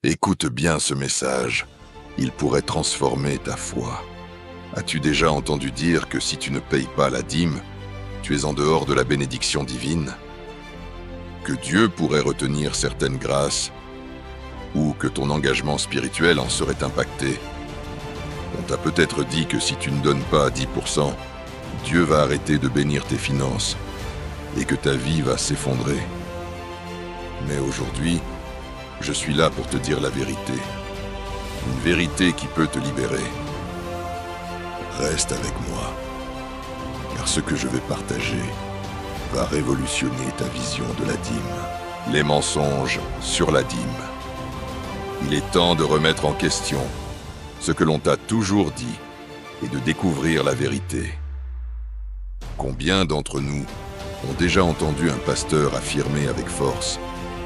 Écoute bien ce message, il pourrait transformer ta foi. As-tu déjà entendu dire que si tu ne payes pas la dîme, tu es en dehors de la bénédiction divine? Que Dieu pourrait retenir certaines grâces, ou que ton engagement spirituel en serait impacté? On t'a peut-être dit que si tu ne donnes pas 10%, Dieu va arrêter de bénir tes finances, et que ta vie va s'effondrer. Mais aujourd'hui, je suis là pour te dire la vérité. Une vérité qui peut te libérer. Reste avec moi, car ce que je vais partager va révolutionner ta vision de la dîme. Les mensonges sur la dîme. Il est temps de remettre en question ce que l'on t'a toujours dit et de découvrir la vérité. Combien d'entre nous ont déjà entendu un pasteur affirmer avec force: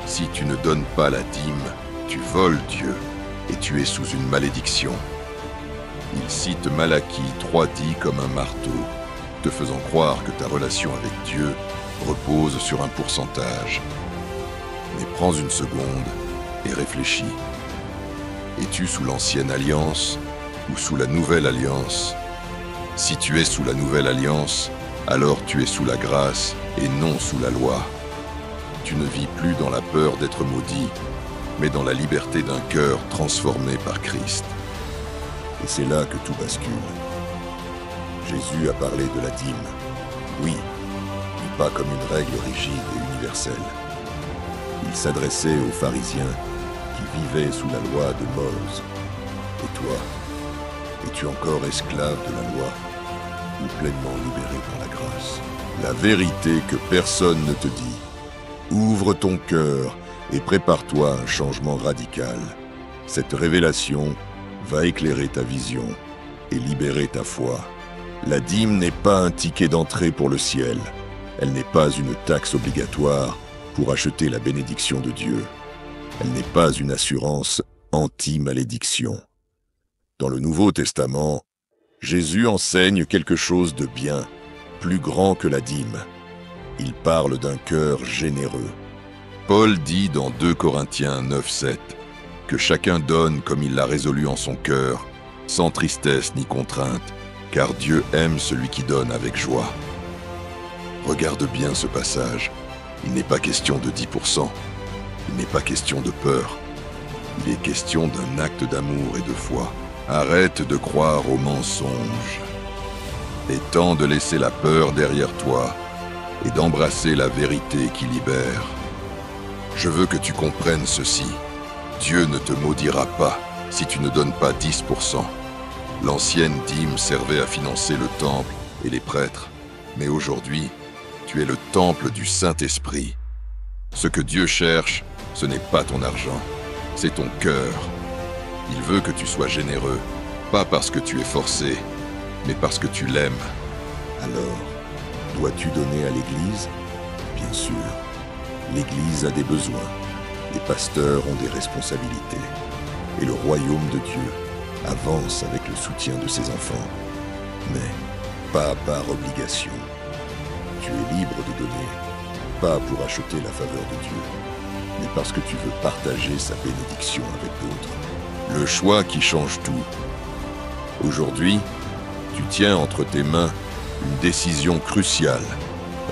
si tu ne donnes pas la dîme, tu voles Dieu et tu es sous une malédiction. Il cite Malachie 3:10 comme un marteau, te faisant croire que ta relation avec Dieu repose sur un pourcentage. Mais prends une seconde et réfléchis. Es-tu sous l'ancienne alliance ou sous la nouvelle alliance? Si tu es sous la nouvelle alliance, alors tu es sous la grâce et non sous la loi. Tu ne vis plus dans la peur d'être maudit, mais dans la liberté d'un cœur transformé par Christ. Et c'est là que tout bascule. Jésus a parlé de la dîme, oui, mais pas comme une règle rigide et universelle. Il s'adressait aux pharisiens qui vivaient sous la loi de Moïse. Et toi, es-tu encore esclave de la loi ou pleinement libéré par la grâce? La vérité que personne ne te dit. Ouvre ton cœur et prépare-toi à un changement radical. Cette révélation va éclairer ta vision et libérer ta foi. La dîme n'est pas un ticket d'entrée pour le ciel. Elle n'est pas une taxe obligatoire pour acheter la bénédiction de Dieu. Elle n'est pas une assurance anti-malédiction. Dans le Nouveau Testament, Jésus enseigne quelque chose de bien, plus grand que la dîme. Il parle d'un cœur généreux. Paul dit dans 2 Corinthiens 9:7 que chacun donne comme il l'a résolu en son cœur, sans tristesse ni contrainte, car Dieu aime celui qui donne avec joie. Regarde bien ce passage. Il n'est pas question de 10%. Il n'est pas question de peur. Il est question d'un acte d'amour et de foi. Arrête de croire aux mensonges. Il est temps de laisser la peur derrière toi et d'embrasser la vérité qui libère. Je veux que tu comprennes ceci. Dieu ne te maudira pas si tu ne donnes pas 10%. L'ancienne dîme servait à financer le temple et les prêtres, mais aujourd'hui, tu es le temple du Saint-Esprit. Ce que Dieu cherche, ce n'est pas ton argent, c'est ton cœur. Il veut que tu sois généreux, pas parce que tu es forcé, mais parce que tu l'aimes. Alors, dois-tu donner à l'Église? Bien sûr. L'Église a des besoins. Les pasteurs ont des responsabilités. Et le royaume de Dieu avance avec le soutien de ses enfants. Mais pas par obligation. Tu es libre de donner, pas pour acheter la faveur de Dieu, mais parce que tu veux partager sa bénédiction avec d'autres. Le choix qui change tout. Aujourd'hui, tu tiens entre tes mains une décision cruciale.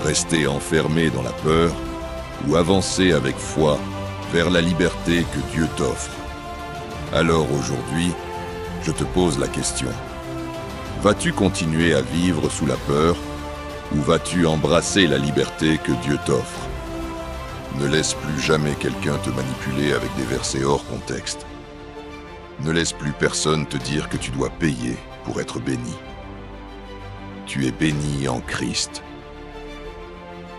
Rester enfermé dans la peur ou avancer avec foi vers la liberté que Dieu t'offre. Alors aujourd'hui, je te pose la question. Vas-tu continuer à vivre sous la peur ou vas-tu embrasser la liberté que Dieu t'offre? Ne laisse plus jamais quelqu'un te manipuler avec des versets hors contexte. Ne laisse plus personne te dire que tu dois payer pour être béni. Tu es béni en Christ.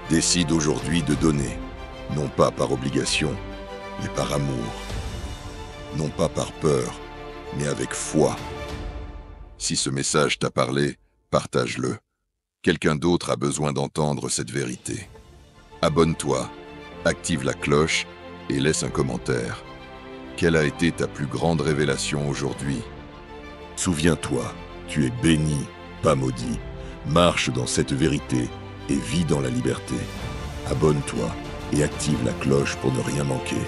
Décide aujourd'hui de donner, non pas par obligation, mais par amour. Non pas par peur, mais avec foi. Si ce message t'a parlé, partage-le. Quelqu'un d'autre a besoin d'entendre cette vérité. Abonne-toi, active la cloche et laisse un commentaire. Quelle a été ta plus grande révélation aujourd'hui? Souviens-toi, tu es béni, pas maudit. Marche dans cette vérité et vis dans la liberté. Abonne-toi et active la cloche pour ne rien manquer.